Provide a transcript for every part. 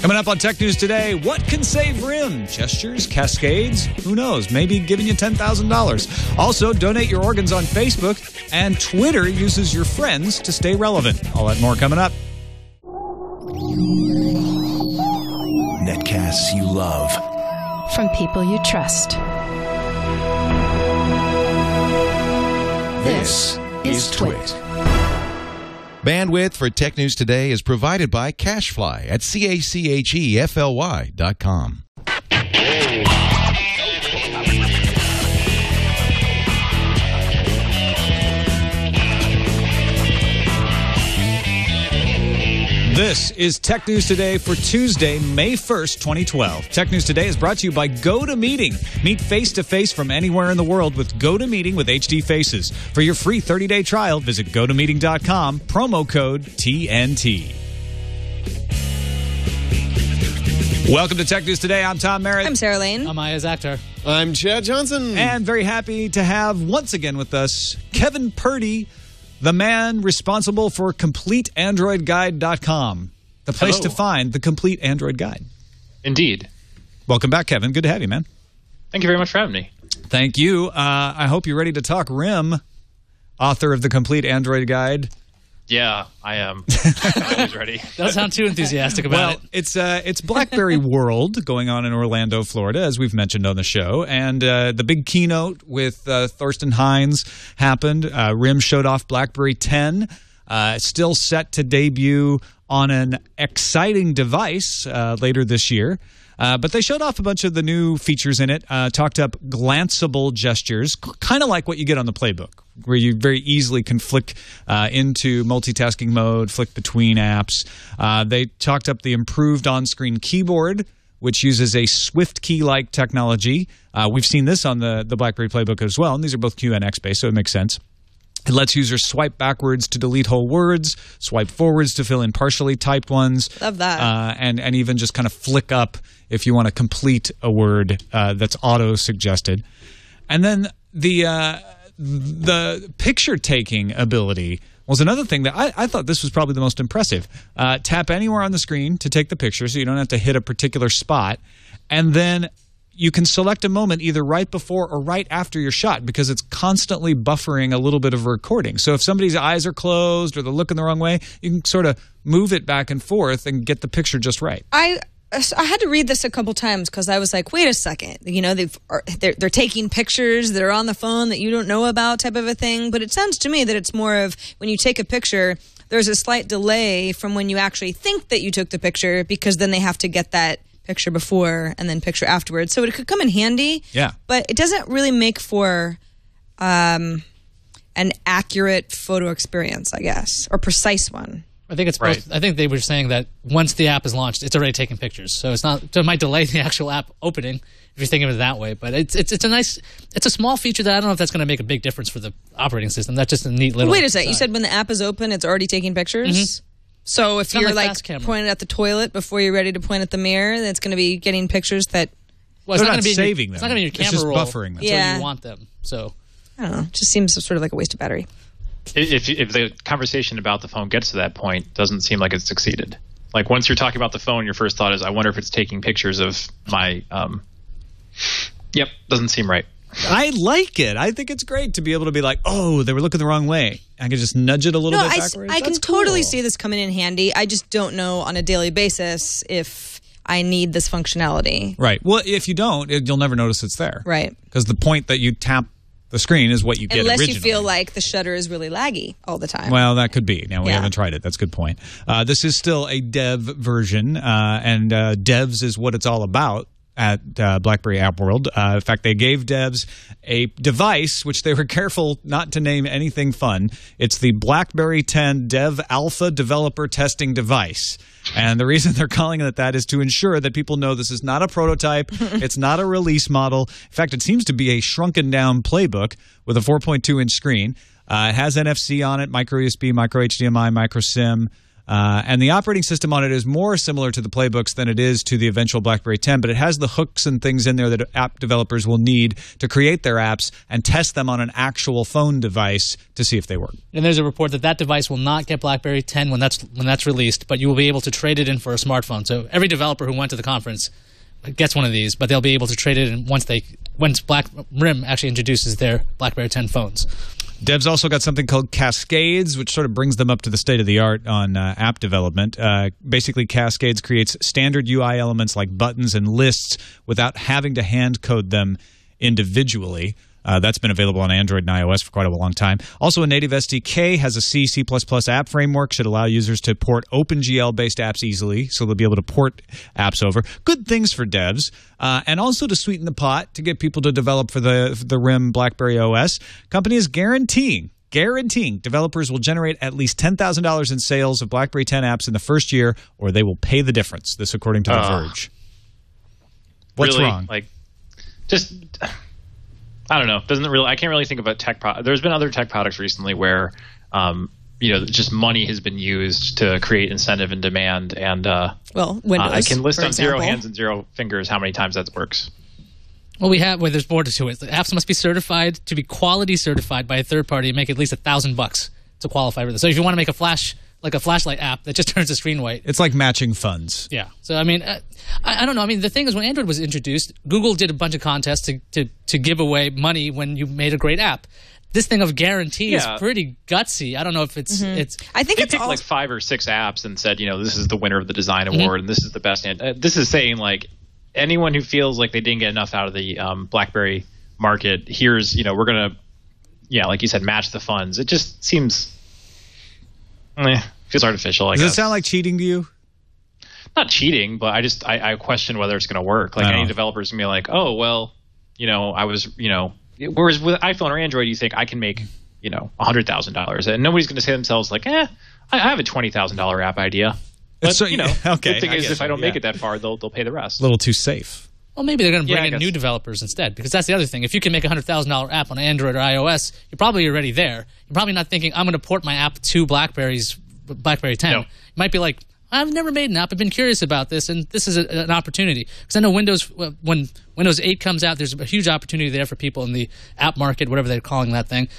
Coming up on Tech News Today, what can save RIM? Gestures, cascades, who knows? Maybe giving you $10,000. Also, donate your organs on Facebook, and Twitter uses your friends to stay relevant. All that more coming up. Netcasts you love. From people you trust. This is TWiT. Bandwidth for Tech News Today is provided by Cachefly at CACHEFLY.com. This is Tech News Today for Tuesday, May 1st, 2012. Tech News Today is brought to you by GoToMeeting. Meet face-to-face from anywhere in the world with GoToMeeting with HD Faces. For your free 30-day trial, visit GoToMeeting.com, promo code TNT. Welcome to Tech News Today. I'm Tom Merritt. I'm Sarah Lane. I'm Iyaz Akhtar. I'm Chad Johnson. And very happy to have once again with us Kevin Purdy, the man responsible for CompleteAndroidGuide.com, the place to find the complete Android guide. Indeed. Welcome back, Kevin. Good to have you, man. Thank you very much for having me. Thank you. I hope you're ready to talk RIM, author of the Complete Android Guide. Yeah, I am. I'm always ready. Don't sound too enthusiastic about it. It's BlackBerry World going on in Orlando, Florida, as we've mentioned on the show. And the big keynote with Thorsten Heinz happened. RIM showed off BlackBerry 10, still set to debut on an exciting device later this year. But they showed off a bunch of the new features in it, talked up glanceable gestures, kind of like what you get on the Playbook, where you very easily can flick into multitasking mode, flick between apps. They talked up the improved on-screen keyboard, which uses a Swift key-like technology. We've seen this on the BlackBerry Playbook as well, and these are both QNX-based, so it makes sense. It lets users swipe backwards to delete whole words, swipe forwards to fill in partially typed ones. Love that. And even just kind of flick up if you want to complete a word that's auto-suggested. And then the picture-taking ability was another thing that I thought this was probably the most impressive. Tap anywhere on the screen to take the picture, so you don't have to hit a particular spot. And then you can select a moment either right before or right after your shot because it's constantly buffering a little bit of a recording. So if somebody's eyes are closed or they're looking the wrong way, you can sort of move it back and forth and get the picture just right. I had to read this a couple times because I was like, wait a second. You know, they're taking pictures that are on the phone that you don't know about type of a thing. But it sounds to me that it's more of when you take a picture, there's a slight delay from when you actually think that you took the picture because then they have to get that picture before and then picture afterwards. So it could come in handy. Yeah. But it doesn't really make for an accurate photo experience, I guess, or precise one. I think it's right. I think they were saying that once the app is launched, it's already taking pictures. So it's not. So it might delay the actual app opening if you're thinking of it that way. But it's a small feature that I don't know if that's going to make a big difference for the operating system. That's just a neat little. Wait a second. You said when the app is open, it's already taking pictures? Mm-hmm. So if you're like pointing at the toilet before you're ready to point at the mirror, then it's going to be getting pictures that. Well, it's not going to be saving them. It's not going to be your camera roll. It's just buffering them. Until you want them. So I don't know. It just seems sort of like a waste of battery. If the conversation about the phone gets to that point, it doesn't seem like it's succeeded. Like once you're talking about the phone, your first thought is, I wonder if it's taking pictures of my. Yep, doesn't seem right. I like it. I think it's great to be able to be like, oh, they were looking the wrong way. I can just nudge it a little bit backwards. I can totally see this coming in handy. I just don't know on a daily basis if I need this functionality. Right. Well, if you don't, you'll never notice it's there. Right. Because the point that you tap the screen is what you get Unless originally. you feel like the shutter is really laggy all the time. Well, that could be. Now, we haven't tried it. That's a good point. This is still a dev version, and devs is what it's all about at BlackBerry App World. In fact, they gave devs a device, which they were careful not to name anything fun. It's the BlackBerry 10 Dev Alpha Developer Testing Device. And the reason they're calling it that is to ensure that people know this is not a prototype. It's not a release model. In fact, it seems to be a shrunken down Playbook with a 4.2-inch screen. It has NFC on it, micro USB, micro HDMI, micro SIM. And the operating system on it is more similar to the playbooks than it is to the eventual BlackBerry 10, but it has the hooks and things in there that app developers will need to create their apps and test them on an actual phone device to see if they work. And there's a report that that device will not get BlackBerry 10 when that's released, but you will be able to trade it in for a smartphone. So every developer who went to the conference gets one of these, but they'll be able to trade it in once RIM actually introduces their BlackBerry 10 phones. Dev's also got something called Cascades, which sort of brings them up to the state of the art on app development. Basically, Cascades creates standard UI elements like buttons and lists without having to hand code them individually. That's been available on Android and iOS for quite a long time. Also, a native SDK has a C, C++ app framework, should allow users to port OpenGL-based apps easily, so they'll be able to port apps over. Good things for devs, and also to sweeten the pot to get people to develop for the RIM BlackBerry OS. Company is guaranteeing developers will generate at least $10,000 in sales of BlackBerry 10 apps in the first year, or they will pay the difference. This according to The Verge. What's really? wrong? I don't know. I can't really think of a tech product. There's been other tech products recently where, just money has been used to create incentive and demand. And Windows, I can list for on example. 0 hands and 0 fingers how many times that works. Well, there's more to it. The apps must be certified to be quality certified by a third party and make at least $1,000 to qualify for this. So if you want to make a flashlight app that just turns the screen white. It's like matching funds. Yeah. So, I mean, I don't know. I mean, the thing is, when Android was introduced, Google did a bunch of contests to give away money when you made a great app. This thing of guarantee is pretty gutsy. I don't know if it's. I think they it's picked like 5 or 6 apps and said, this is the winner of the design award and this is the best. This is saying like anyone who feels like they didn't get enough out of the BlackBerry market, here's we're gonna, like you said, match the funds. It just seems. Feels artificial, I guess. Does it sound like cheating to you? Not cheating, but I question whether it's going to work. Like any developer's going to be like, oh, well, I was, whereas with iPhone or Android, you think I can make, $100,000. And nobody's going to say to themselves like, I have a $20,000 app idea. But, okay, the thing is, if I don't make it that far, they'll pay the rest. A little too safe. Well, maybe they're going to bring in new developers instead, because that's the other thing. If you can make a $100,000 app on Android or iOS, you're probably already there. You're probably not thinking, I'm going to port my app to BlackBerry 10. No. You might be like, I've never made an app. I've been curious about this, and this is an opportunity. Because I know when Windows 8 comes out, there's a huge opportunity there for people in the app market, whatever they're calling that thing.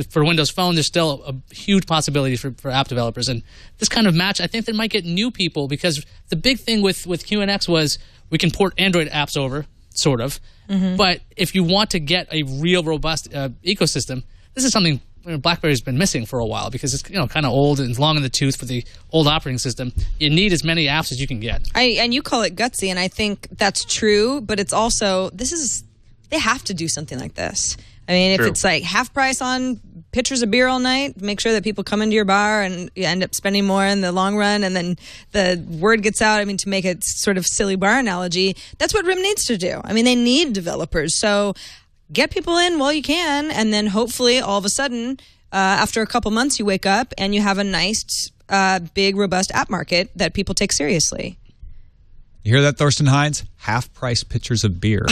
For Windows Phone, there's still a huge possibility for app developers. And this kind of match, I think they might get new people, because the big thing with QNX was we can port Android apps over, sort of. But if you want to get a real robust ecosystem, this is something BlackBerry's been missing for a while, because it's kind of old and long in the tooth for the old operating system. You need as many apps as you can get. And you call it gutsy, and I think that's true. But it's also they have to do something like this. I mean, if it's like half price on pitchers of beer all night, make sure that people come into your bar and you end up spending more in the long run, and then the word gets out. I mean, to make a sort of silly bar analogy, that's what RIM needs to do. I mean, they need developers. So get people in while you can, and then hopefully all of a sudden, after a couple months, you wake up and you have a nice, big, robust app market that people take seriously. You hear that, Thorsten Hines? Half-price pitchers of beer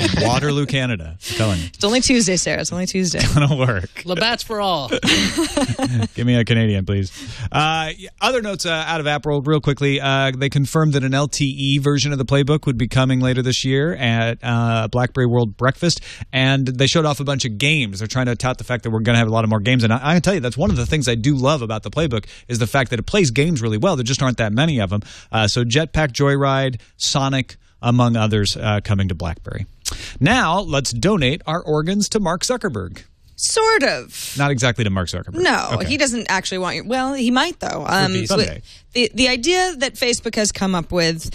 in Waterloo, Canada. I'm telling you. It's only Tuesday, Sarah. It's only Tuesday. It's going to work. Labatt's for all. Give me a Canadian, please. Other notes out of App World real quickly. They confirmed that an LTE version of the playbook would be coming later this year at BlackBerry World Breakfast, and they showed off a bunch of games. They're trying to tout the fact that we're going to have a lot of more games, and I can tell you that's one of the things I do love about the playbook is the fact that it plays games really well. There just aren't that many of them. So Jetpack Joyride, Sonic, among others, coming to BlackBerry. Now, let's donate our organs to Mark Zuckerberg. Sort of. Not exactly to Mark Zuckerberg. No, okay. he doesn't actually want your... Well, he might, though. Someday. The idea that Facebook has come up with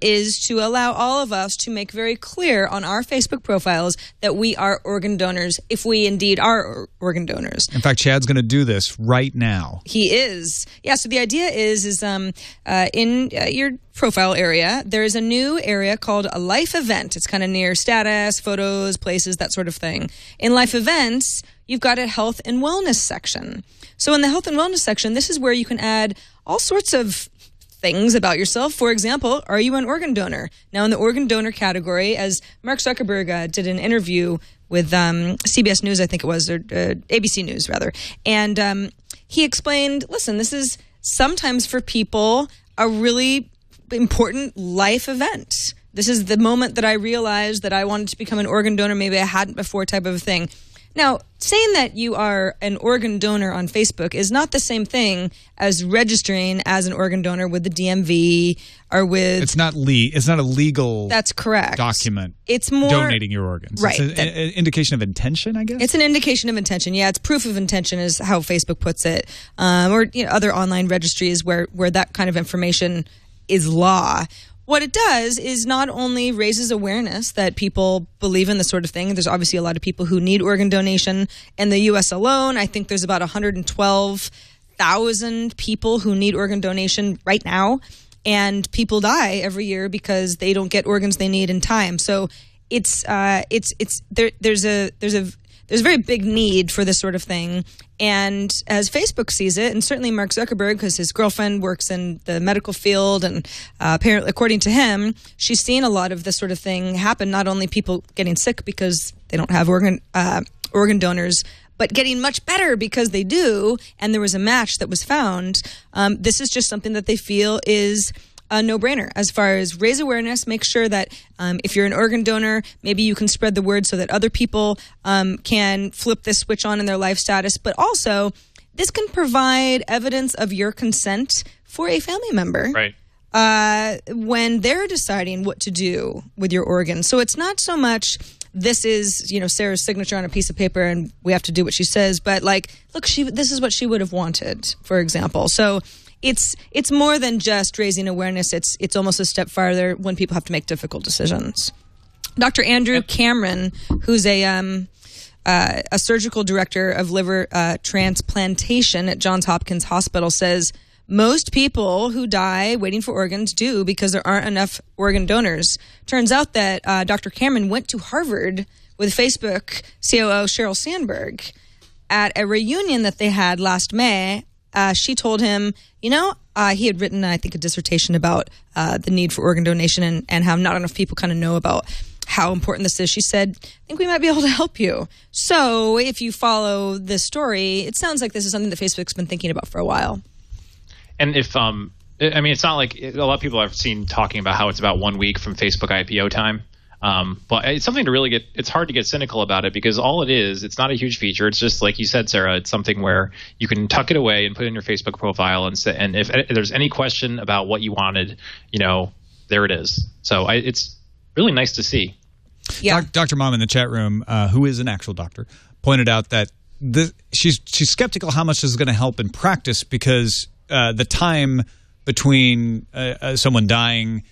is to allow all of us to make very clear on our Facebook profiles that we are organ donors, if we indeed are organ donors. In fact, Chad's going to do this right now. He is. Yeah, so the idea is in your profile area, there is a new area called a life event. It's kind of near status, photos, places, that sort of thing. In life events, you've got a health and wellness section. So in the health and wellness section, this is where you can add all sorts of things about yourself. For example, are you an organ donor? Now, in the organ donor category, as Mark Zuckerberg did an interview with CBS News, I think it was, or ABC News, rather, and he explained, listen, this is sometimes for people a really important life event. This is the moment that I realized that I wanted to become an organ donor. Maybe I hadn't before, type of a thing. Now, saying that you are an organ donor on Facebook is not the same thing as registering as an organ donor with the DMV or with... It's not a legal... That's correct. ...document. It's more... donating your organs. Right. It's an indication of intention, I guess? It's an indication of intention. Yeah, it's proof of intention is how Facebook puts it. Or other online registries where that kind of information is law. What it does is not only raises awareness that people believe in this sort of thing. There's obviously a lot of people who need organ donation. In the U.S. alone, I think there's about 112,000 people who need organ donation right now. And people die every year because they don't get organs they need in time. So there's a very big need for this sort of thing. And as Facebook sees it, and certainly Mark Zuckerberg, because his girlfriend works in the medical field, and apparently, according to him, she's seen a lot of this sort of thing happen, not only people getting sick because they don't have organ donors, but getting much better because they do, and there was a match that was found. This is just something that they feel is a no-brainer as far as raise awareness, make sure that if you're an organ donor, maybe you can spread the word so that other people can flip this switch on in their life status. But also, this can provide evidence of your consent for a family member. Right. When they're deciding what to do with your organs. So it's not so much this is, Sarah's signature on a piece of paper and we have to do what she says, but look, this is what she would have wanted, for example. So it's more than just raising awareness. It's almost a step farther when people have to make difficult decisions. Dr. Andrew Cameron, who's a surgical director of liver transplantation at Johns Hopkins Hospital, says most people who die waiting for organs do because there aren't enough organ donors. Turns out that Dr. Cameron went to Harvard with Facebook COO Sheryl Sandberg at a reunion that they had last May. She told him, he had written, I think, a dissertation about the need for organ donation and how not enough people kind of know about how important this is. She said, I think we might be able to help you. So if you follow this story, it sounds like this is something that Facebook's been thinking about for a while. And if, it's not like a lot of people I've seen talking about how it's about 1 week from Facebook IPO time. But it's something to really it's hard to get cynical about it because all it is, it's not a huge feature. It's just like you said, Sarah, it's something where you can tuck it away and put it in your Facebook profile and if there's any question about what you wanted, there it is. So it's really nice to see. Yeah. Dr. Mom in the chat room, who is an actual doctor, pointed out that she's skeptical how much this is going to help in practice because the time between someone dying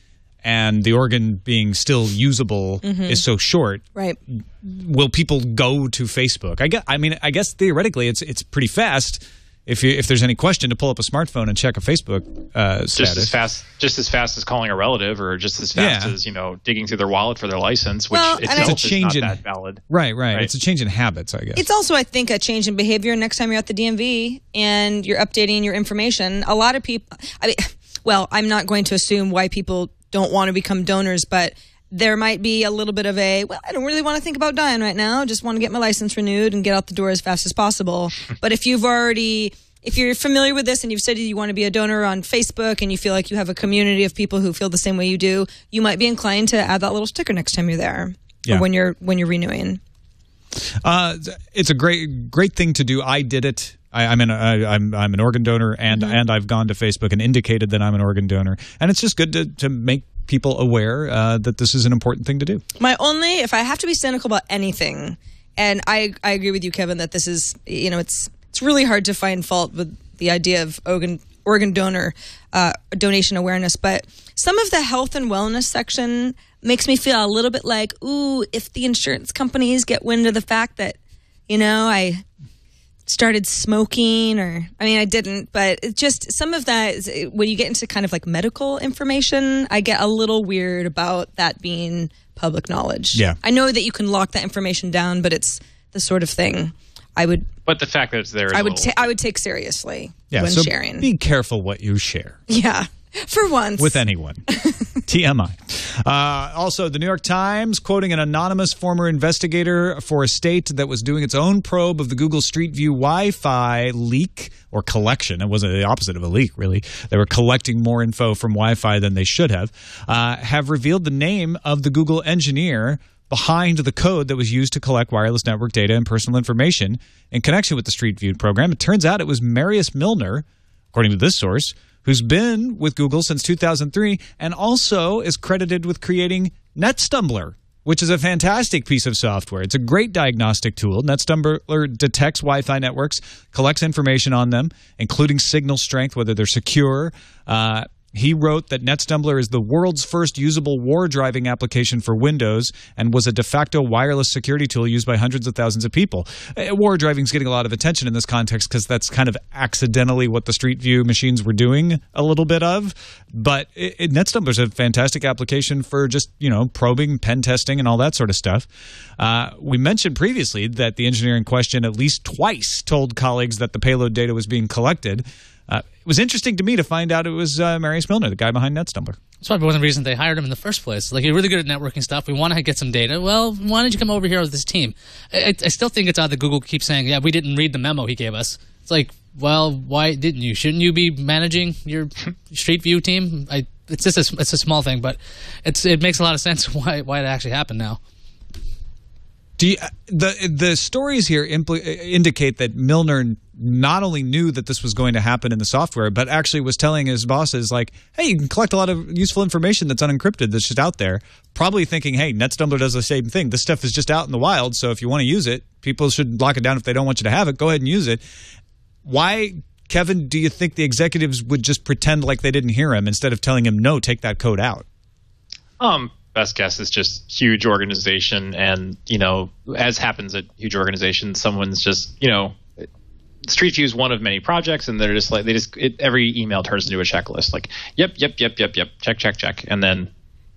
and the organ being still usable is so short. Right. Will people go to Facebook? I guess theoretically it's pretty fast. If there's any question, to pull up a smartphone and check a Facebook status. Just as fast as calling a relative, or just as fast as digging through their wallet for their license, which itself is not that valid. Right. It's a change in habits, I guess. It's also, I think, a change in behavior. Next time you're at the DMV and you're updating your information, a lot of people. I'm not going to assume why people don't want to become donors, but there might be a little bit of I don't really want to think about dying right now. Just want to get my license renewed and get out the door as fast as possible. But if you're familiar with this and you've said you want to be a donor on Facebook and you feel like you have a community of people who feel the same way you do, you might be inclined to add that little sticker next time you're there or when you're renewing. It's a great thing to do. I did it. I'm an organ donor, and I've gone to Facebook and indicated that I'm an organ donor, and it's just good to make people aware that this is an important thing to do. If I have to be cynical about anything, and I agree with you, Kevin, that this is it's really hard to find fault with the idea of organ donor donation awareness, but some of the health and wellness section makes me feel a little bit like, ooh, if the insurance companies get wind of the fact that I started smoking, I didn't, but it's just some of that is, when you get into kind of like medical information, I get a little weird about that being public knowledge. Yeah. I know that you can lock that information down, but it's the sort of thing but the fact that it's there, I would take seriously when so sharing. Be careful what you share. Yeah. For once. With anyone. TMI. Also, the New York Times, quoting an anonymous former investigator for a state that was doing its own probe of the Google Street View Wi-Fi leak or collection. It wasn't the opposite of a leak, really. They were collecting more info from Wi-Fi than they should have revealed the name of the Google engineer behind the code that was used to collect wireless network data and personal information in connection with the Street View program. It turns out it was Marius Milner, according to this source, who's been with Google since 2003 and also is credited with creating NetStumbler, which is a fantastic piece of software. It's a great diagnostic tool. NetStumbler detects Wi-Fi networks, collects information on them, including signal strength, whether they're secure. He wrote that NetStumbler is the world's first usable war driving application for Windows and was a de facto wireless security tool used by hundreds of thousands of people. War driving is getting a lot of attention in this context because that's kind of accidentally what the Street View machines were doing a little bit of. But NetStumbler is a fantastic application for just, probing, pen testing, and all that sort of stuff. We mentioned previously that the engineer in question at least twice told colleagues that the payload data was being collected. It was interesting to me to find out it was Marius Milner, the guy behind NetStumbler. That's probably one of the reasons they hired him in the first place. Like, you're really good at networking stuff. We want to get some data. Well, why don't you come over here with this team? I still think it's odd that Google keeps saying, yeah, we didn't read the memo he gave us. It's like, well, why didn't you? Shouldn't you be managing your Street View team? It's a small thing, but it makes a lot of sense why it actually happened now. The stories here indicate that Milner not only knew that this was going to happen in the software, but actually was telling his bosses, like, hey, you can collect a lot of useful information that's unencrypted that's just out there, probably thinking, hey, NetStumbler does the same thing. This stuff is just out in the wild, so if you want to use it, people should lock it down if they don't want you to have it. Go ahead and use it. Why, Kevin, do you think the executives would just pretend like they didn't hear him instead of telling him, no, take that code out? Best guess is just huge organization, and as happens at huge organizations, someone's just Street View is one of many projects, and they're just like every email turns into a checklist. Like, yep, check, and then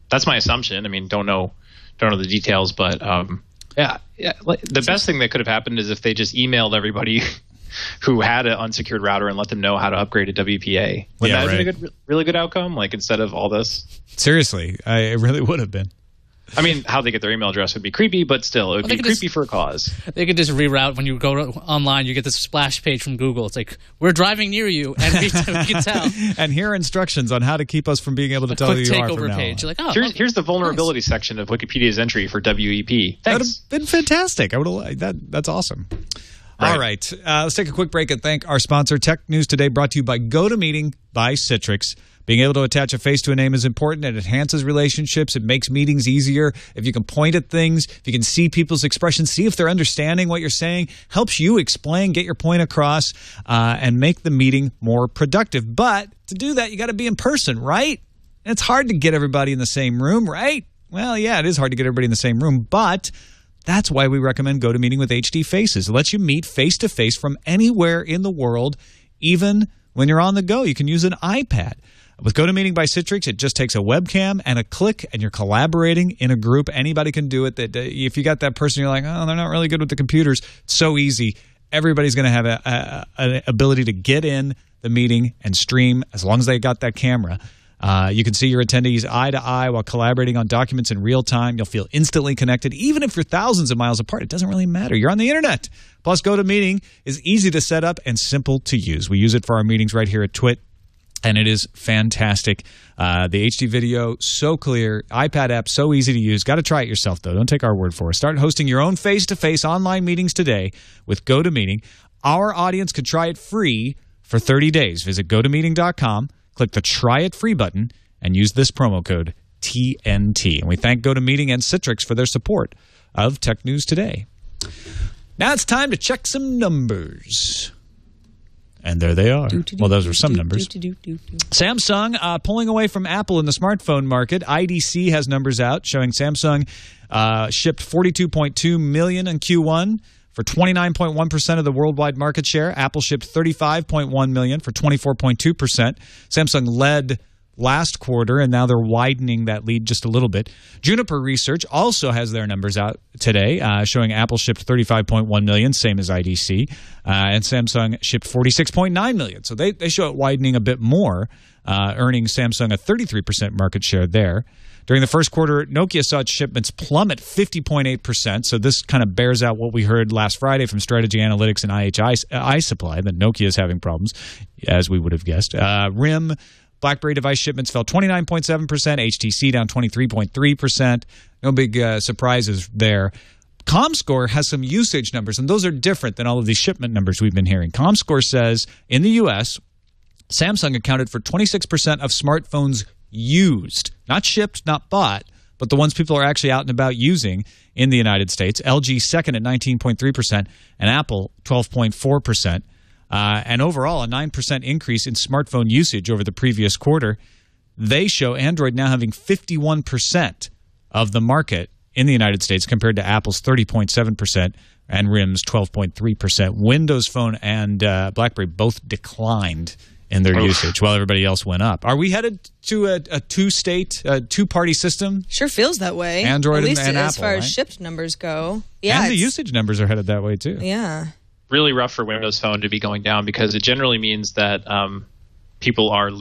that's my assumption. I mean, don't know the details, but the best thing that could have happened is if they just emailed everybody who had an unsecured router and let them know how to upgrade to WPA. Would that have been a really good outcome? Like, instead of all this? Seriously, it really would have been. I mean, how they get their email address would be creepy, but still, it would be creepy for a cause. They could just reroute. When you go online, you get this splash page from Google. It's like, we're driving near you, and we can tell. And here are instructions on how to keep us from being able to tell who you are from now page. on. Like, oh, here's the vulnerability section of Wikipedia's entry for WEP. Thanks. That would have been fantastic. I would have liked that. That's awesome. Right. All right. Let's take a quick break and thank our sponsor, Tech News Today, brought to you by GoToMeeting by Citrix. Being able to attach a face to a name is important. It enhances relationships. It makes meetings easier. If you can point at things, if you can see people's expressions, see if they're understanding what you're saying, helps you explain, get your point across, and make the meeting more productive. But to do that, you got to be in person, right? And it's hard to get everybody in the same room, right? Well, yeah, it is hard to get everybody in the same room, but that's why we recommend GoToMeeting with HD Faces. It lets you meet face-to-face from anywhere in the world, even when you're on the go. You can use an iPad. With GoToMeeting by Citrix, it just takes a webcam and a click, and you're collaborating in a group. Anybody can do it. If you got that person, you're like, oh, they're not really good with the computers. It's so easy. Everybody's going to have an ability to get in the meeting and stream as long as they got that camera. You can see your attendees eye to eye while collaborating on documents in real time. You'll feel instantly connected. Even if you're thousands of miles apart, it doesn't really matter. You're on the internet. Plus, GoToMeeting is easy to set up and simple to use. We use it for our meetings right here at TWiT, and it is fantastic. The HD video, so clear. iPad app, so easy to use. Got to try it yourself, though. Don't take our word for it. Start hosting your own face-to-face online meetings today with GoToMeeting. Our audience could try it free for 30 days. Visit GoToMeeting.com. Click the Try It Free button and use this promo code TNT. And we thank GoToMeeting and Citrix for their support of Tech News Today. Now it's time to check some numbers. And there they are. Well, those are some numbers. Samsung pulling away from Apple in the smartphone market. IDC has numbers out showing Samsung shipped 42.2 million in Q1 for 29.1% of the worldwide market share. Apple shipped 35.1 million for 24.2%. Samsung led last quarter, and now they're widening that lead just a little bit. Juniper Research also has their numbers out today, showing Apple shipped 35.1 million, same as IDC, and Samsung shipped 46.9 million. So they show it widening a bit more. earning Samsung a 33% market share there. During the first quarter, Nokia saw its shipments plummet 50.8%. So this kind of bears out what we heard last Friday from Strategy Analytics and IHI Supply, that Nokia is having problems, as we would have guessed. RIM, BlackBerry device shipments fell 29.7%, HTC down 23.3%. No big surprises there. ComScore has some usage numbers, and those are different than all of these shipment numbers we've been hearing. ComScore says in the U.S., Samsung accounted for 26% of smartphones used, not shipped, not bought, but the ones people are actually out and about using in the United States. LG second at 19.3%, and Apple 12.4%. And overall, a 9% increase in smartphone usage over the previous quarter. They show Android now having 51% of the market in the United States compared to Apple's 30.7% and RIM's 12.3%. Windows Phone and BlackBerry both declined in their usage while everybody else went up. Are we headed to a two-party system? Sure feels that way. Android At least and Apple, as far as right? shipped numbers go. Yeah, And the usage numbers are headed that way too. Yeah. Really rough for Windows Phone to be going down because it generally means that people are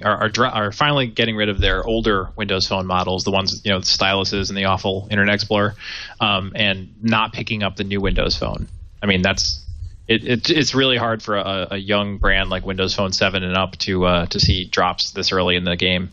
are finally getting rid of their older Windows Phone models, the ones, the styluses and the awful Internet Explorer, and not picking up the new Windows Phone. I mean, it's really hard for a young brand like Windows Phone 7 and up to see drops this early in the game.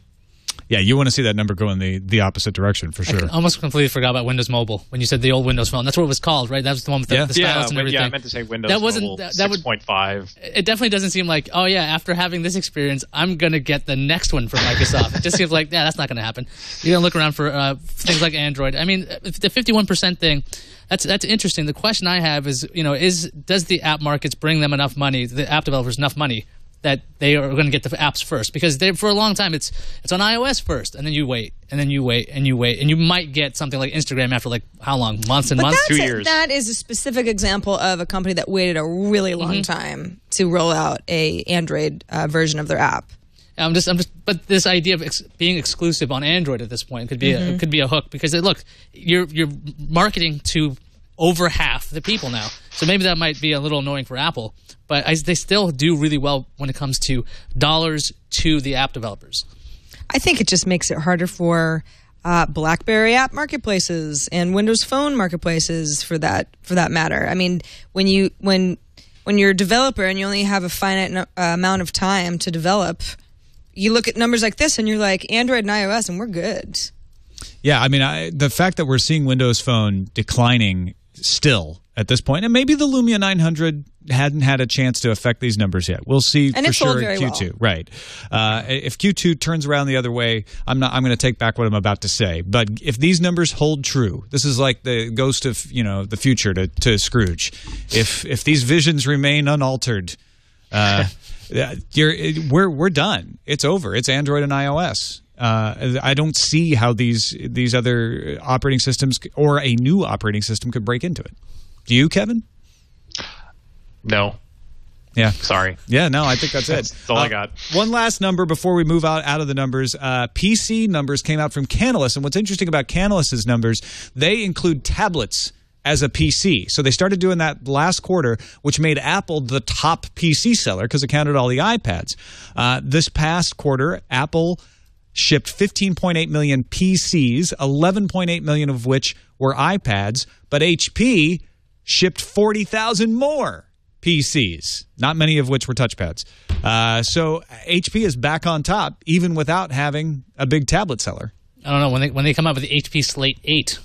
Yeah, you want to see that number go in the opposite direction for sure. I almost completely forgot about Windows Mobile when you said the old Windows Phone. That's what it was called, right? That was the one with the stylus and everything. Yeah, I meant to say Windows Mobile 6.5. It definitely doesn't seem like, oh yeah, after having this experience, I'm going to get the next one from Microsoft. It just seems like, yeah, that's not going to happen. You're going to look around for things like Android. I mean, the 51% thing, that's interesting. The question I have is, does the app markets bring them enough money, the app developers enough money, that they are going to get the apps first? Because for a long time it's on iOS first, and then you wait, and then you wait, and you wait, and you might get something like Instagram after like how long? Months and months? 2 years. That is a specific example of a company that waited a really long time to roll out a Android version of their app. But this idea of being exclusive on Android at this point could be a hook, because look, you're marketing to over half the people now, so maybe that might be a little annoying for Apple. But they still do really well when it comes to dollars to the app developers. I think it just makes it harder for BlackBerry app marketplaces and Windows Phone marketplaces, for that matter. I mean, when you're a developer and you only have a finite amount of time to develop, you look at numbers like this and you're like, Android and iOS, and we're good. Yeah, I mean, the fact that we're seeing Windows Phone declining still at this point, and maybe the Lumia 900 hadn't had a chance to affect these numbers yet. We'll see for sure in Q2. Well. Right. If Q2 turns around the other way, I'm going to take back what I'm about to say. But if these numbers hold true, this is like the ghost of the future to Scrooge. If these visions remain unaltered, we're done. It's over. It's Android and iOS. I don't see how these other operating systems or a new operating system could break into it. Do you, Kevin? No. Yeah. Sorry. Yeah, no, I think that's it. That's all I got. One last number before we move out of the numbers. PC numbers came out from Canalys, and what's interesting about Canalys's numbers, they include tablets as a PC. So they started doing that last quarter, which made Apple the top PC seller because it counted all the iPads. This past quarter, Apple shipped 15.8 million PCs, 11.8 million of which were iPads, but HP shipped 40,000 more PCs, not many of which were touchpads. So HP is back on top, even without having a big tablet seller. I don't know, when they come out with the HP Slate 8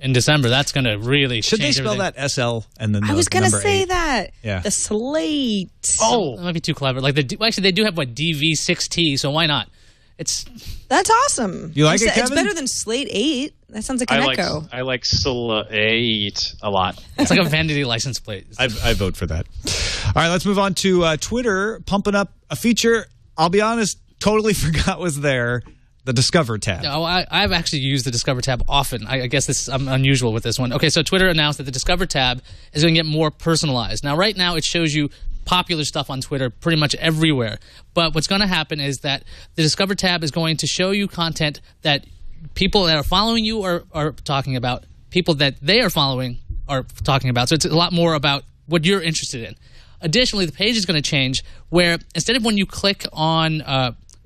in December, that's going to really Should change they spell everything. that SL and then the I was going to number say 8? that. Yeah. The Slate. Oh, that might be too clever. Like actually, they do have DV6T, so why not? That's awesome. You like it, Kevin? It's better than Slate 8. That sounds like an Echo. I like Slate a lot. It's like a vanity license plate. I vote for that. All right, let's move on to Twitter pumping up a feature. I'll be honest, totally forgot was there. The Discover tab. No, I've actually used the Discover tab often. I guess I'm unusual with this one. Okay, so Twitter announced that the Discover tab is going to get more personalized. Now, right now, it shows you popular stuff on Twitter pretty much everywhere. But what's going to happen is that the Discover tab is going to show you content that people that are following you are talking about, people that they are following are talking about. So it's a lot more about what you're interested in. Additionally, the page is going to change where instead of when you click on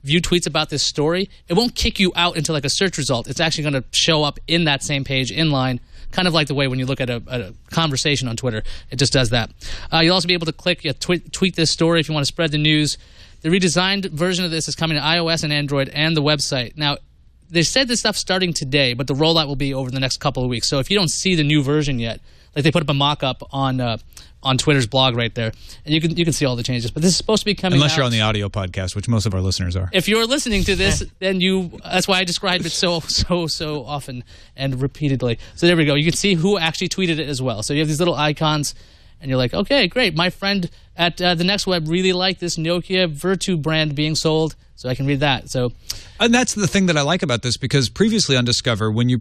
view tweets about this story, it won't kick you out into like a search result. It's actually going to show up in that same page inline, kind of like the way when you look at a conversation on Twitter. It just does that. You'll also be able to click tweet this story if you want to spread the news. The redesigned version of this is coming to iOS and Android and the website. Now, they said this stuff's starting today, but the rollout will be over the next couple of weeks. So if you don't see the new version yet, like they put up a mock-up on Twitter's blog right there, and you can see all the changes. But this is supposed to be coming Unless out. you're on the audio podcast, which most of our listeners are. If you're listening to this, then that's why I described it so often and repeatedly. So there we go. You can see who actually tweeted it as well. So you have these little icons, and you're like, okay, great. My friend at the Next Web really liked this Nokia Virtu brand being sold, so I can read that. And that's the thing that I like about this, because previously on Discover, when you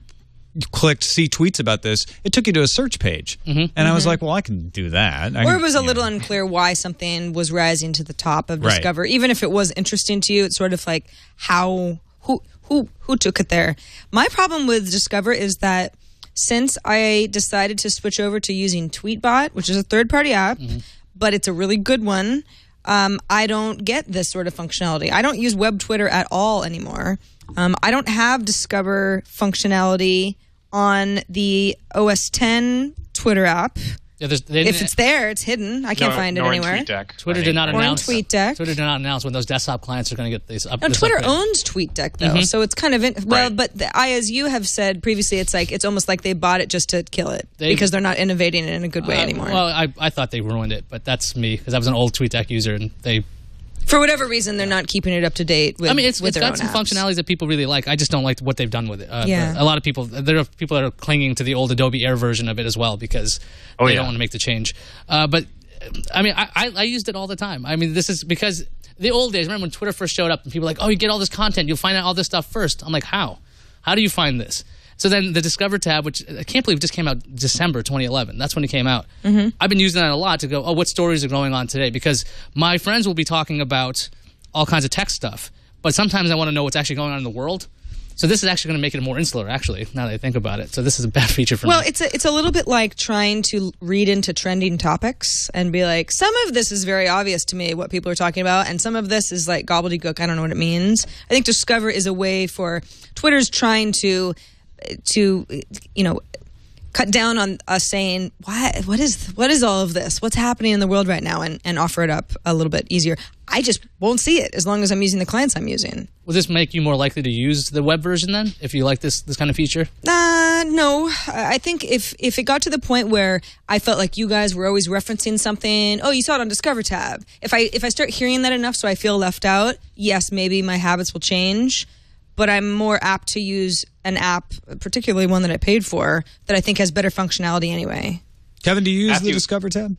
clicked see tweets about this, it took you to a search page. And I was like, well, I can do that. Or it was a little unclear why something was rising to the top of Discover. Right. Even if it was interesting to you, it's sort of like who took it there. My problem with Discover is that since I decided to switch over to using TweetBot, which is a third-party app, but it's a really good one, I don't get this sort of functionality. I don't use web Twitter at all anymore. I don't have Discover functionality on the OS X Twitter app. Yeah, if it's there, it's hidden. I can't find it anywhere. Twitter did not announce. TweetDeck. Twitter did not announce when those desktop clients are going to get these up. No, Twitter owns TweetDeck though, so it's kind of but Iyaz, you have said previously, it's almost like they bought it just to kill it because they're not innovating it in a good way anymore. Well, I thought they ruined it, but that's me because I was an old TweetDeck user and they. For whatever reason, they're not keeping it up to date with. I mean, it's got some functionalities that people really like. I just don't like what they've done with it. A lot of people, there are people that are clinging to the old Adobe Air version of it as well because they don't want to make the change. But I mean, I used it all the time. I mean, this is because the old days. Remember when Twitter first showed up and people were like, "Oh, you get all this content, you'll find out all this stuff first." I'm like, "How? How do you find this?" So then the Discover tab, which I can't believe just came out December 2011. That's when it came out. I've been using that a lot to go, oh, what stories are going on today? Because my friends will be talking about all kinds of tech stuff, but sometimes I want to know what's actually going on in the world. So this is actually going to make it more insular, actually, now that I think about it. So this is a bad feature for me. Well, it's a little bit like trying to read into trending topics and be like, some of this is very obvious to me, what people are talking about, and some of this is like gobbledygook. I don't know what it means. I think Discover is a way for Twitter's trying to cut down on us saying what is all of this, what's happening in the world right now, and offer it up a little bit easier. I just won't see it as long as I'm using the clients I'm using. Will this make you more likely to use the web version then, if you like this kind of feature? No. I think if it got to the point where I felt like you guys were always referencing something, oh, you saw it on Discover tab. If I start hearing that enough so I feel left out, yes, maybe my habits will change. But I'm more apt to use an app, particularly one that I paid for, that I think has better functionality anyway. Kevin, do you use the Discover tab?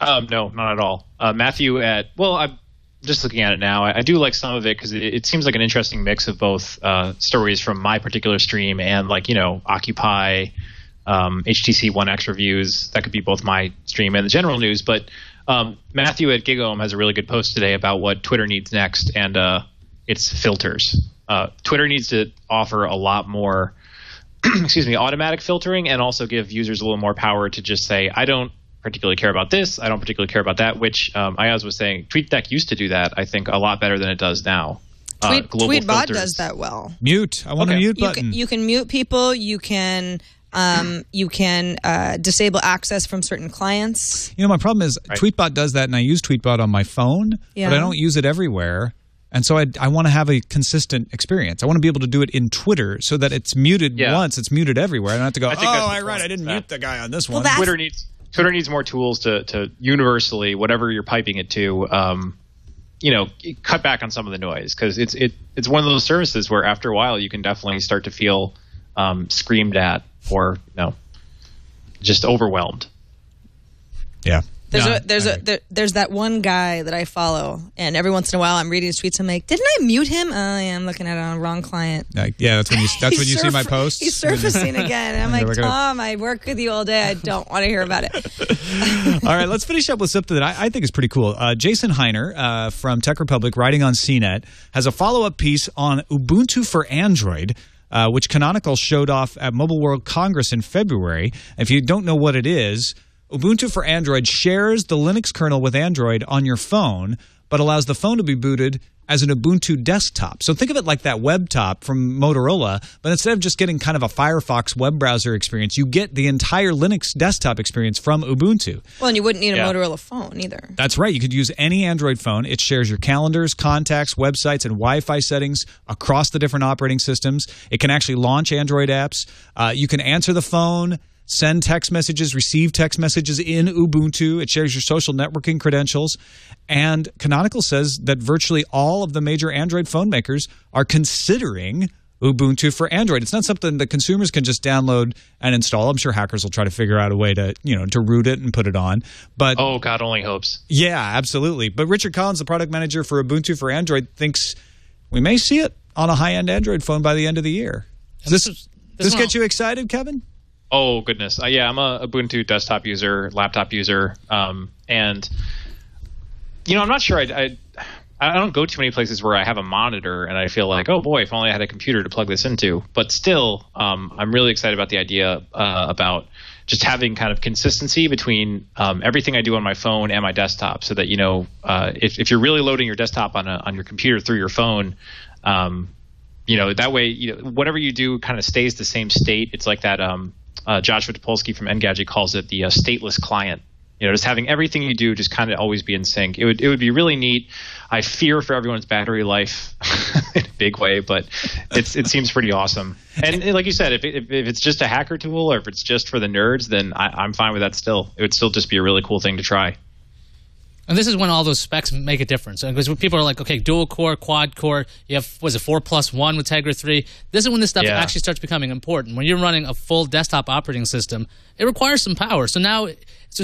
No, not at all. Matthew I'm just looking at it now. I do like some of it because it seems like an interesting mix of both stories from my particular stream and Occupy, HTC One X reviews. That could be both my stream and the general news. But Matthew at GigOhm has a really good post today about what Twitter needs next, and it's filters. Twitter needs to offer a lot more automatic filtering, and also give users a little more power to just say, I don't particularly care about this, I don't particularly care about that, which Iyaz was saying, TweetDeck used to do that, I think, a lot better than it does now. TweetBot does that well. Mute. I want a mute button. You can mute people. You can disable access from certain clients. My problem is TweetBot does that, and I use TweetBot on my phone, but I don't use it everywhere. And so I want to have a consistent experience. I want to be able to do it in Twitter so that it's muted once, it's muted everywhere. I don't have to go, I didn't mute the guy on this one. Twitter needs more tools to universally, whatever you're piping it to, cut back on some of the noise. Because it's one of those services where after a while you can definitely start to feel screamed at or just overwhelmed. Yeah. There's that one guy that I follow, and every once in a while I'm reading his tweets. I'm like, didn't I mute him? Oh, yeah, I'm looking at it on the wrong client. That's when you see my posts. He's surfacing again. And I'm like, Tom, I work with you all day. I don't want to hear about it. All right, let's finish up with something that I think is pretty cool. Jason Heiner from Tech Republic, writing on CNET, has a follow-up piece on Ubuntu for Android, which Canonical showed off at Mobile World Congress in February. If you don't know what it is, Ubuntu for Android shares the Linux kernel with Android on your phone, but allows the phone to be booted as an Ubuntu desktop. So think of it like that web top from Motorola, but instead of just getting kind of a Firefox web browser experience, you get the entire Linux desktop experience from Ubuntu. Well, and you wouldn't need a Motorola phone either. That's right. You could use any Android phone. It shares your calendars, contacts, websites, and Wi-Fi settings across the different operating systems. It can actually launch Android apps. You can answer the phone, send text messages, receive text messages in Ubuntu. It shares your social networking credentials. And Canonical says that virtually all of the major Android phone makers are considering Ubuntu for Android. It's not something that consumers can just download and install. I'm sure hackers will try to figure out a way to, to root it and put it on. But oh, God only hopes. Yeah, absolutely. But Richard Collins, the product manager for Ubuntu for Android, thinks we may see it on a high-end Android phone by the end of the year. Does this get you excited, Kevin? Oh, goodness. Yeah, I'm a Ubuntu desktop user, laptop user. And, I'm not sure. I don't go too many places where I have a monitor and I feel like, oh, boy, if only I had a computer to plug this into. But still, I'm really excited about the idea about just having kind of consistency between everything I do on my phone and my desktop so that, if you're really loading your desktop on your computer through your phone, that way, whatever you do kind of stays the same state. It's like that Joshua Topolsky from Engadget calls it the stateless client. Just having everything you do just kind of always be in sync. It would be really neat. I fear for everyone's battery life in a big way, but it seems pretty awesome. And like you said, if it's just a hacker tool or if it's just for the nerds, then I'm fine with that still. It would still just be a really cool thing to try. And this is when all those specs make a difference. Because people are like, okay, dual core, quad core, you have, 4+1 with Tegra 3. This is when this stuff actually starts becoming important. When you're running a full desktop operating system, it requires some power. So now,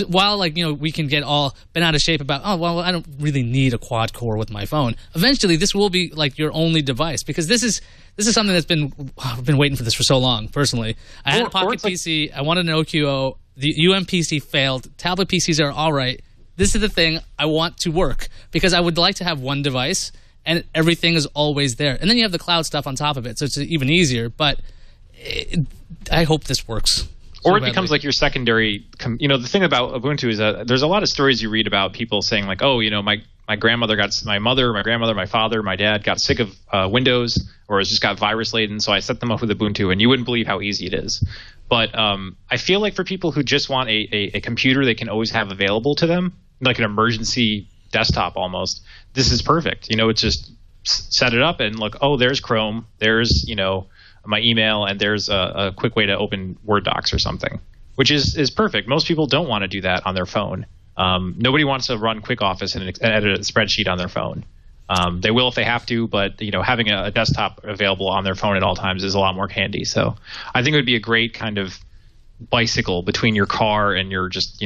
while we can get all bent out of shape about, oh, well, I don't really need a quad core with my phone. Eventually, this will be like your only device because this is something that's I've been waiting for this for so long, personally. I had a Pocket PC. I wanted an OQO. The UMPC failed. Tablet PCs are all right. This is the thing I want to work because I would like to have one device and everything is always there. And then you have the cloud stuff on top of it, so it's even easier. But I hope this works. Or it becomes like your secondary. The thing about Ubuntu is that there's a lot of stories you read about people saying like, oh, my grandmother my grandmother, my father, my dad got sick of Windows or has just got virus laden, so I set them up with Ubuntu, and you wouldn't believe how easy it is. But I feel like for people who just want a computer they can always have available to them, like an emergency desktop almost, this is perfect. It's just set it up and look, oh, there's Chrome, there's, my email, and there's a quick way to open Word docs or something, which is perfect. Most people don't want to do that on their phone. Nobody wants to run QuickOffice and edit a spreadsheet on their phone. They will if they have to, but having a desktop available on their phone at all times is a lot more handy. So I think it would be a great kind of bicycle between your car and your just,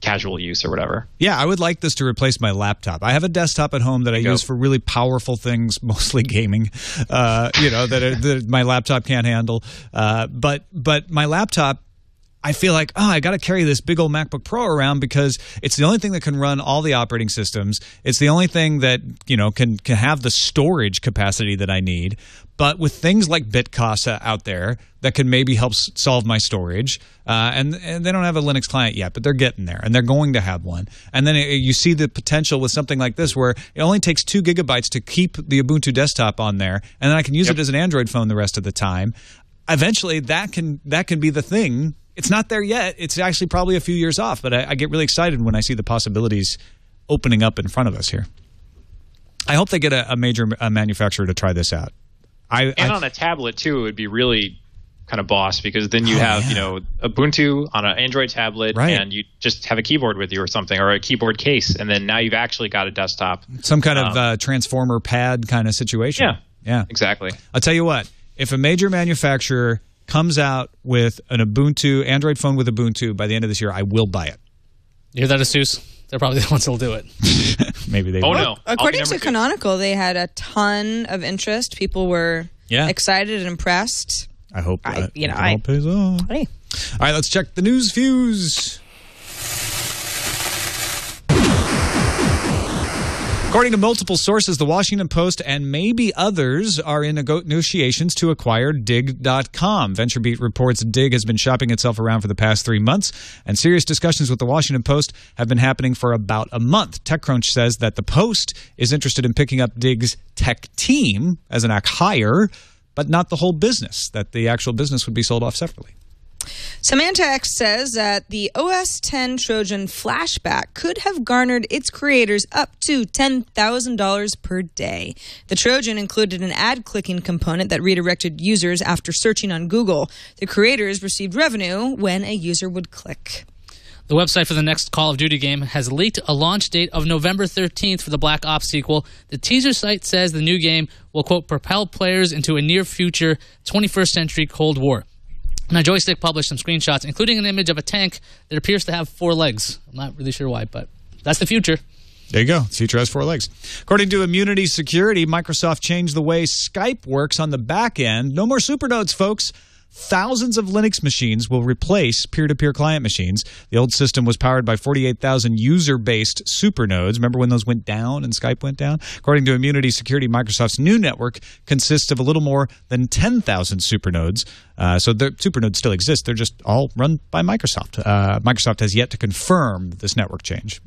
casual use or whatever. Yeah, I would like this to replace my laptop. I have a desktop at home that I use for really powerful things, mostly gaming, that my laptop can't handle. But my laptop, I feel like, I got to carry this big old MacBook Pro around because it's the only thing that can run all the operating systems. It's the only thing that, can have the storage capacity that I need. But with things like Bitcasa out there that can maybe help solve my storage, and they don't have a Linux client yet, but they're getting there, and they're going to have one. And then you see the potential with something like this where it only takes 2 gigabytes to keep the Ubuntu desktop on there, and then I can use it as an Android phone the rest of the time. Eventually, that can be the thing. It's not there yet. It's actually probably a few years off, but I get really excited when I see the possibilities opening up in front of us here. I hope they get a major manufacturer to try this out. On a tablet, too, it would be really kind of boss because then you have, Ubuntu on an Android tablet and you just have a keyboard with you or something or a keyboard case, and then now you've actually got a desktop. Some kind of transformer pad kind of situation. Yeah, exactly. I'll tell you what, if a major manufacturer comes out with an Ubuntu, Android phone with Ubuntu by the end of this year, I will buy it. You hear that, ASUS? They're probably the ones that'll do it. Maybe they will. No. According to Canonical, they had a ton of interest. People were excited and impressed. I hope that all pays off. Hey. All right, let's check the news fuse. According to multiple sources, the Washington Post and maybe others are in negotiations to acquire Dig.com. VentureBeat reports Dig has been shopping itself around for the past 3 months, and serious discussions with the Washington Post have been happening for about a month. TechCrunch says that the Post is interested in picking up Dig's tech team as an acquire, but not the whole business, that the actual business would be sold off separately. Symantec says that the OS X Trojan flashback could have garnered its creators up to $10,000 per day. The Trojan included an ad-clicking component that redirected users after searching on Google. The creators received revenue when a user would click. The website for the next Call of Duty game has leaked a launch date of November 13th for the Black Ops sequel. The teaser site says the new game will, quote, propel players into a near-future 21st century Cold War. Now, Joystick published some screenshots, including an image of a tank that appears to have 4 legs. I'm not really sure why, but that's the future. There you go. The future has 4 legs. According to Immunity Security, Microsoft changed the way Skype works on the back end. No more supernodes, folks. Thousands of Linux machines will replace peer-to-peer client machines. The old system was powered by 48,000 user-based supernodes. Remember when those went down and Skype went down? According to Immunity Security, Microsoft's new network consists of a little more than 10,000 supernodes. So the supernodes still exist. They're just all run by Microsoft. Microsoft has yet to confirm this network change.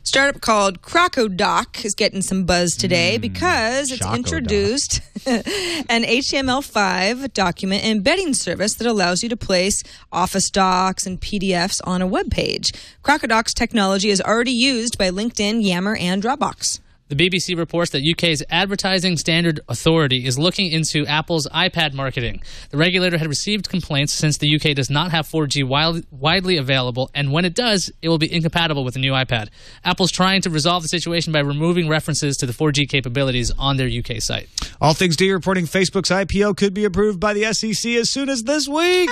Startup called Crocodoc is getting some buzz today because it's introduced an HTML5 document embedding service that allows you to place Office docs and PDFs on a web page. Crocodoc's technology is already used by LinkedIn, Yammer, and Dropbox. The BBC reports that UK's Advertising Standard Authority is looking into Apple's iPad marketing. The regulator had received complaints since the UK does not have 4G widely available, and when it does, it will be incompatible with the new iPad. Apple's trying to resolve the situation by removing references to the 4G capabilities on their UK site. All Things D reporting Facebook's IPO could be approved by the SEC as soon as this week.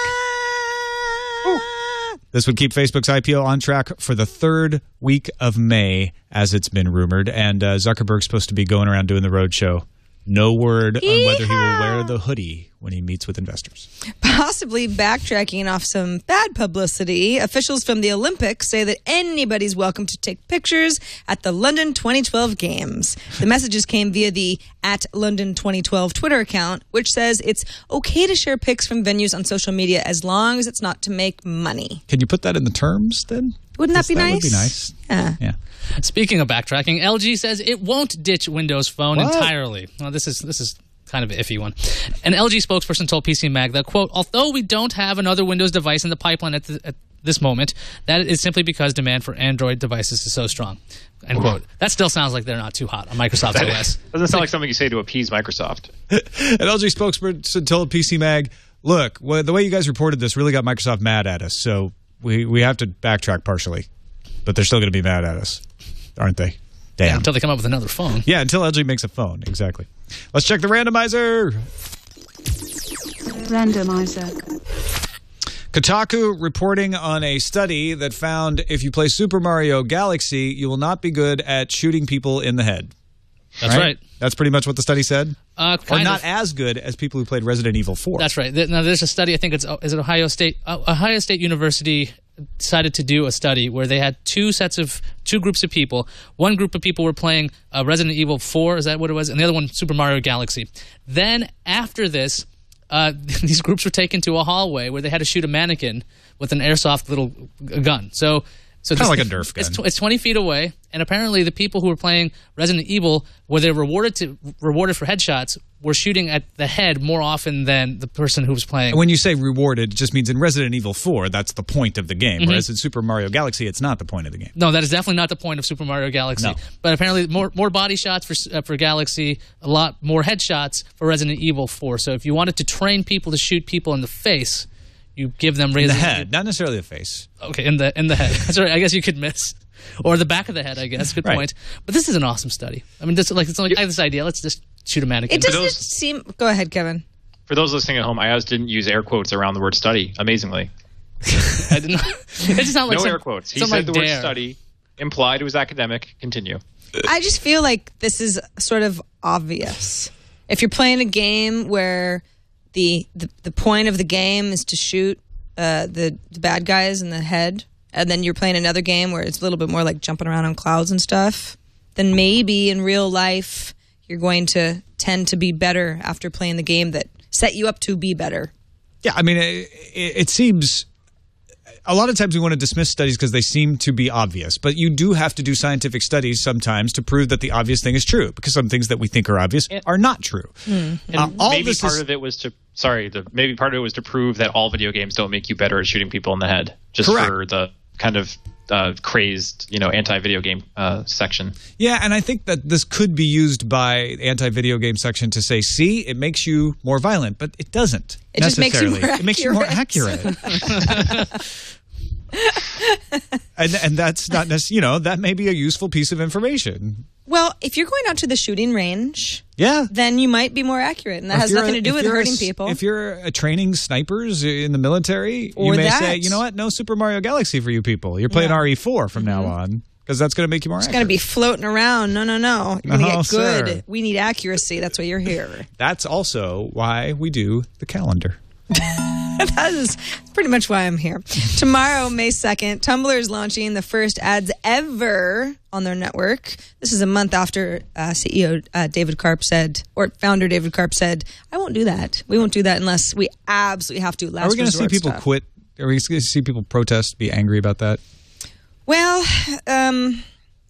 This would keep Facebook's IPO on track for the 3rd week of May, as it's been rumored. And Zuckerberg's supposed to be going around doing the roadshow. No word on whether he will wear the hoodie when he meets with investors. Possibly backtracking off some bad publicity, officials from the Olympics say that anybody's welcome to take pictures at the London 2012 Games. The messages came via the @London2012 Twitter account, which says it's okay to share pics from venues on social media as long as it's not to make money. Can you put that in the terms then? Wouldn't that be nice? That would be nice. Yeah. Speaking of backtracking, LG says it won't ditch Windows Phone entirely. Well, this is kind of an iffy one. An LG spokesperson told PC Mag that, quote, although we don't have another Windows device in the pipeline at this moment, that is simply because demand for Android devices is so strong, end quote. That still sounds like they're not too hot on Microsoft's OS. Doesn't sound like something you say to appease Microsoft. An LG spokesperson told PC Mag, look, the way you guys reported this really got Microsoft mad at us, so we have to backtrack partially. But they're still going to be mad at us, aren't they? Damn. Yeah, until they come up with another phone. Yeah, until LG makes a phone. Exactly. Let's check the randomizer. Randomizer. Kotaku reporting on a study that found if you play Super Mario Galaxy, you will not be good at shooting people in the head. That's right. That's pretty much what the study said? Or not of. as good as people who played Resident Evil 4. That's right. Now, there's a study, I think is it Ohio State? Ohio State University decided to do a study where they had two groups of people. One group of people were playing Resident Evil 4, is that what it was? And the other one, Super Mario Galaxy. Then, after this, these groups were taken to a hallway where they had to shoot a mannequin with an airsoft little gun. So kind of like a Nerf gun. It's 20 feet away, and apparently the people who were playing Resident Evil, where they were rewarded for headshots, were shooting at the head more often than the person who was playing. When you say rewarded, it just means in Resident Evil 4, that's the point of the game. Mm-hmm. Whereas in Super Mario Galaxy, it's not the point of the game. No, that is definitely not the point of Super Mario Galaxy. No. But apparently more body shots for Galaxy, a lot more headshots for Resident Evil 4. So if you wanted to train people to shoot people in the face, you give them in the head, not necessarily the face. Okay, in the head. That's right. I guess you could miss, or the back of the head. I guess. Good point. But this is an awesome study. I mean, it's like I have this idea. Let's just shoot a mannequin. It doesn't seem. Go ahead, Kevin. For those listening at home, Iyaz didn't use air quotes around the word study. Amazingly, I did not. It just sounded like no air quotes. He said the word study, implied it was academic. Continue. I just feel like this is sort of obvious. If you're playing a game where the point of the game is to shoot the bad guys in the head, and then you're playing another game where it's a little bit more like jumping around on clouds and stuff, then maybe in real life you're going to tend to be better after playing the game that set you up to be better. Yeah, I mean, it seems a lot of times we want to dismiss studies because they seem to be obvious, but you do have to do scientific studies sometimes to prove that the obvious thing is true, because some things that we think are obvious are not true. And maybe part of it was to prove that all video games don't make you better at shooting people in the head, just Correct. for the kind of crazed, anti-video game section. Yeah, and I think that this could be used by anti-video game section to say, see, it makes you more violent, but it doesn't. It just makes you more accurate. It makes you more accurate. and that's not necessarily, that may be a useful piece of information. Well, if you're going out to the shooting range, yeah, then you might be more accurate, and that has nothing to do with hurting people. If you're training snipers in the military, you may say, you know what, no Super Mario Galaxy for you people. You're playing RE4 from now on, because that's going to make you more accurate. It's going to be floating around. No. You're going to get good. Sir. We need accuracy. That's why you're here. That's also why we do the calendar. That is pretty much why I'm here. Tomorrow, May 2nd, Tumblr is launching the first ads ever on their network. This is a month after CEO David Karp said, or founder David Karp said, I won't do that. We won't do that unless we absolutely have to. Are we going to see people quit? Are we going to see people protest, be angry about that? Well,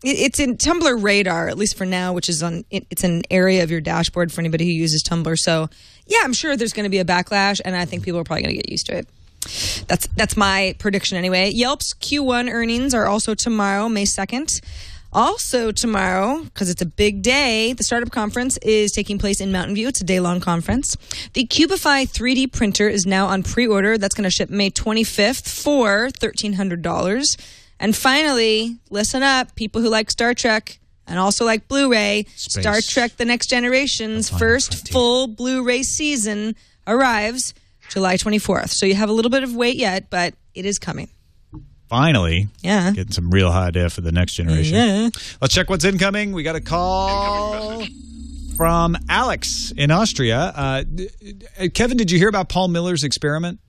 it's in Tumblr radar, at least for now, which is it's an area of your dashboard for anybody who uses Tumblr. So, yeah, I'm sure there's going to be a backlash, and I think people are probably going to get used to it. That's my prediction anyway. Yelp's Q1 earnings are also tomorrow, May 2nd. Also tomorrow, because it's a big day, the Startup Conference is taking place in Mountain View. It's a day-long conference. The Cubify 3D printer is now on pre-order. That's going to ship May 25th for $1,300. And finally, listen up, people who like Star Trek and also like Blu-ray, Star Trek The Next Generation's first full Blu-ray season arrives July 24th. So you have a little bit of wait yet, but it is coming. Finally. Yeah. Getting some real high def for the next generation. Yeah. Let's check what's incoming. We got a call from Alex in Austria. Kevin, did you hear about Paul Miller's experiment?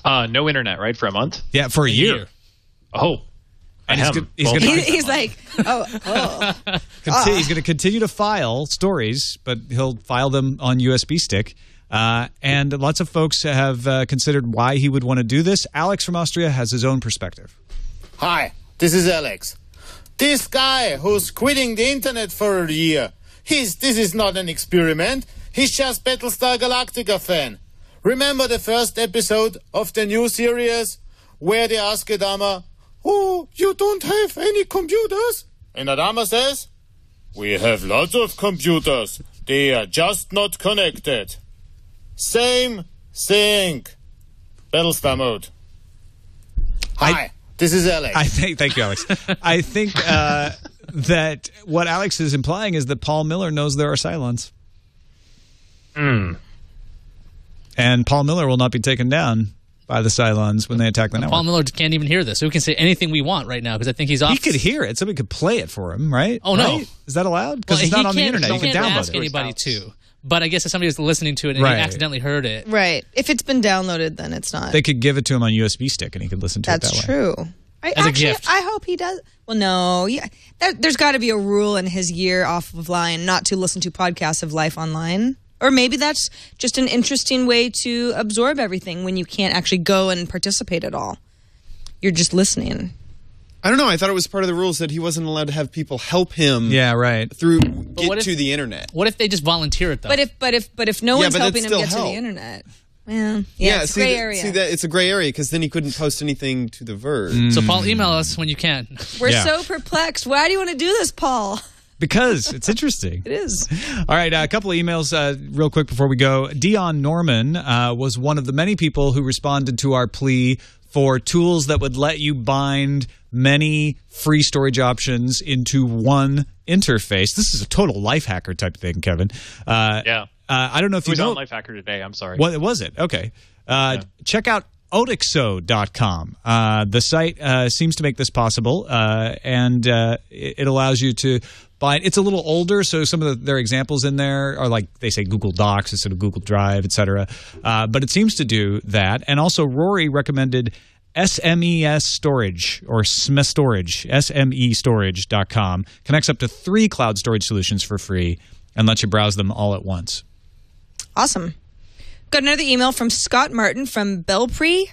No internet, right? For a month? Yeah, for a year. Oh. And he's like, he's going to continue to file stories, but he'll file them on USB stick. And lots of folks have considered why he would want to do this. Alex from Austria has his own perspective. Hi, this is Alex. This guy who's quitting the internet for a year, this is not an experiment. He's just Battlestar Galactica fan. Remember the first episode of the new series where they ask Adama, "Oh, you don't have any computers?" And Adama says, "We have lots of computers. They are just not connected." Same thing. Battlestar mode. Hi, this is Alex. Thank you, Alex. I think that what Alex is implying is that Paul Miller knows there are Cylons. And Paul Miller will not be taken down by the Cylons when they attack the network. Paul Miller can't even hear this. So we can say anything we want right now because I think he's off. He could hear it. Somebody could play it for him, right? Oh, no. Right? Is that allowed? Because it's not on the internet. You can can't download ask it. anybody to. But I guess if somebody was listening to it and he accidentally heard it. Right. If it's been downloaded, then it's not. They could give it to him on USB stick and he could listen to it that way. That's true. As a gift. I hope he does. Well, no. Yeah, there's got to be a rule in his year off of line not to listen to podcasts of life online. Or maybe that's just an interesting way to absorb everything when you can't actually go and participate at all. You're just listening. I don't know. I thought it was part of the rules that he wasn't allowed to have people help him. Yeah, right. Get to the internet. What if they just volunteer it though? But if no one's helping him get to the internet, well, it's a gray area. See that it's a gray area because then he couldn't post anything to The Verge. So Paul, email us when you can. We're so perplexed. Why do you want to do this, Paul? Because it's interesting. It is. All right, a couple of emails real quick before we go. Dion Norman was one of the many people who responded to our plea for tools that would let you bind many free storage options into one interface. This is a total life hacker type thing, Kevin. Yeah. I don't know if you know. Who's on Lifehacker today? I'm sorry. What was it? Okay. Check out Odixo.com. The site seems to make this possible, and it allows you to bind. It's a little older, so some of their examples in there are like they say Google Docs instead of Google Drive, etc. But it seems to do that. And also, Rory recommended SMES Storage or SME Storage, SMEstorage.com, connects up to 3 cloud storage solutions for free and lets you browse them all at once. Awesome. Got another email from Scott Martin from Belpre,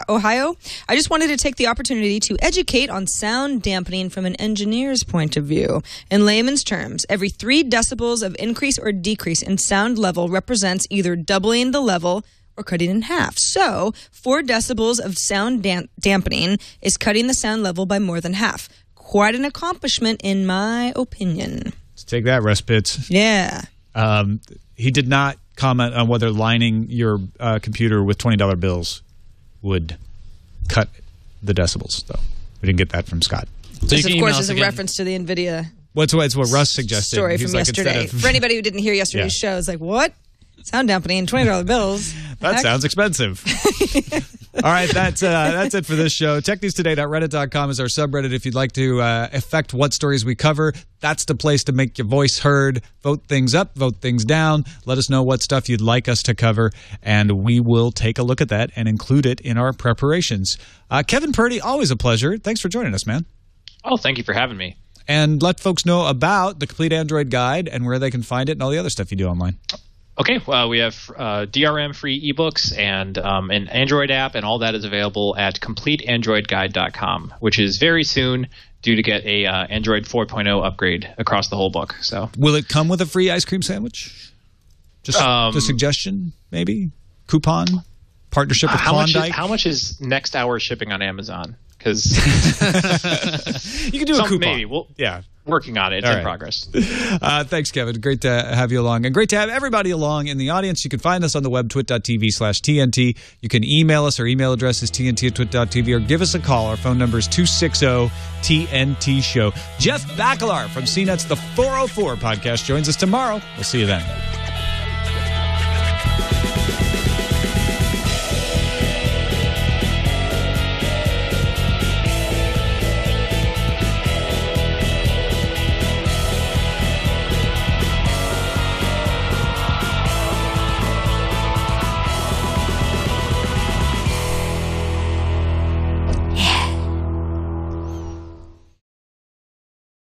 Ohio. I just wanted to take the opportunity to educate on sound dampening from an engineer's point of view. In layman's terms, every 3 decibels of increase or decrease in sound level represents either doubling the level or cutting in half. So, 4 decibels of sound dampening is cutting the sound level by more than half. Quite an accomplishment, in my opinion. Let's take that, Russ Pitts. Yeah. He did not comment on whether lining your computer with $20 bills would cut the decibels, though. We didn't get that from Scott. So this, of course, is a reference to the NVIDIA. It's what Russ suggested. Story from yesterday. For anybody who didn't hear yesterday's show, it's like, what? Sound dampening, $20 bills. That sounds expensive. All right, that's it for this show. TechNewsToday.reddit.com is our subreddit. If you'd like to affect what stories we cover, that's the place to make your voice heard. Vote things up, vote things down. Let us know what stuff you'd like us to cover, and we will take a look at that and include it in our preparations. Kevin Purdy, always a pleasure. Thanks for joining us, man. Oh, thank you for having me. And let folks know about the Complete Android Guide and where they can find it and all the other stuff you do online. Okay, well, we have DRM-free ebooks and an Android app, and all that is available at CompleteAndroidGuide.com, which is very soon due to get a Android 4.0 upgrade across the whole book. So, will it come with a free ice cream sandwich? Just a suggestion, maybe? Coupon? Partnership with Klondike? How much is next hour shipping on Amazon? Because you can do a coupon. Maybe. Working on it. It's in progress. Thanks, Kevin. Great to have you along. And great to have everybody along in the audience. You can find us on the web, twit.tv/TNT. You can email us. Our email address is tnt@twit.tv, or give us a call. Our phone number is 260-TNT-SHOW. Jeff Bakalar from CNET's The 404 podcast joins us tomorrow. We'll see you then.